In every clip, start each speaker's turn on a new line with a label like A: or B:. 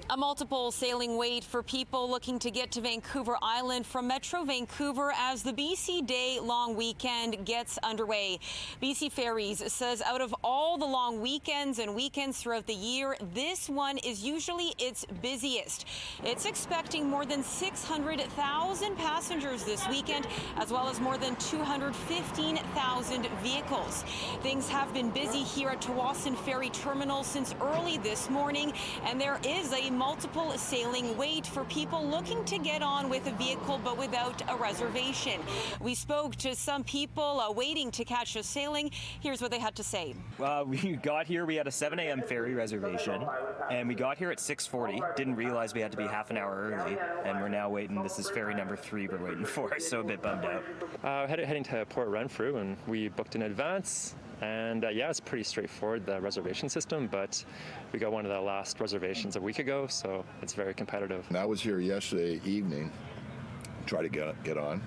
A: A multiple sailing wait for people looking to get to Vancouver Island from Metro Vancouver as the BC Day long weekend gets underway. BC Ferries says out of all the long weekends and weekends throughout the year, this one is usually its busiest. It's expecting more than 600,000 passengers this weekend, as well as more than 215,000 vehicles. Things have been busy here at Tsawwassen Ferry Terminal since early this morning, and there is a multiple sailing wait for people looking to get on with a vehicle but without a reservation. We spoke to some people waiting to catch a sailing. Here's what they had to say.
B: We got here, we had a 7 a.m. ferry reservation, and we got here at 6:40. Didn't realize we had to be half an hour early, and we're now waiting. This is ferry number 3 we're waiting for, so a bit bummed out.
C: Heading to Port Renfrew, and we booked in advance. And yeah, it's pretty straightforward, the reservation system, but we got one of the last reservations a week ago, so it's very competitive.
D: And I was here yesterday evening, tried to get on,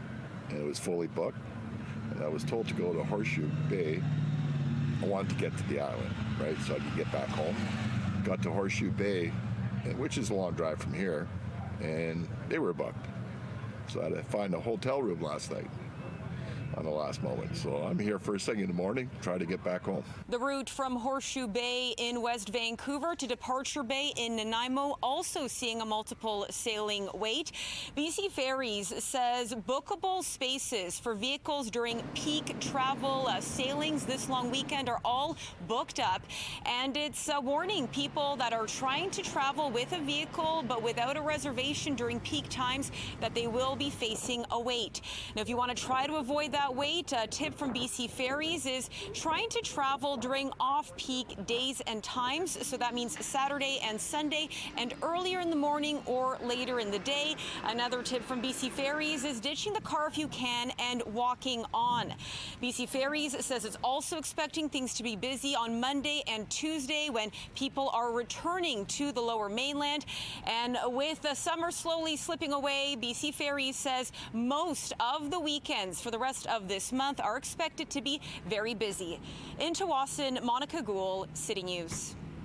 D: and it was fully booked. And I was told to go to Horseshoe Bay. I wanted to get to the island, right, so I could get back home. Got to Horseshoe Bay, which is a long drive from here, and they were booked. So I had to find a hotel room last night on the last moment. So I'm here first thing in the morning, try to get back home.
A: The route from Horseshoe Bay in West Vancouver to Departure Bay in Nanaimo also seeing a multiple sailing wait. BC Ferries says bookable spaces for vehicles during peak travel sailings this long weekend are all booked up, and it's warning people that are trying to travel with a vehicle but without a reservation during peak times that they will be facing a wait. Now, if you want to try to avoid that wait, a tip from BC Ferries is trying to travel during off-peak days and times. So that means Saturday and Sunday and earlier in the morning or later in the day. Another tip from BC Ferries is ditching the car if you can and walking on. BC Ferries says it's also expecting things to be busy on Monday and Tuesday when people are returning to the Lower Mainland. And with the summer slowly slipping away, BC Ferries says most of the weekends for the rest of this month are expected to be very busy. In Tsawwassen, Monica Gould, City News.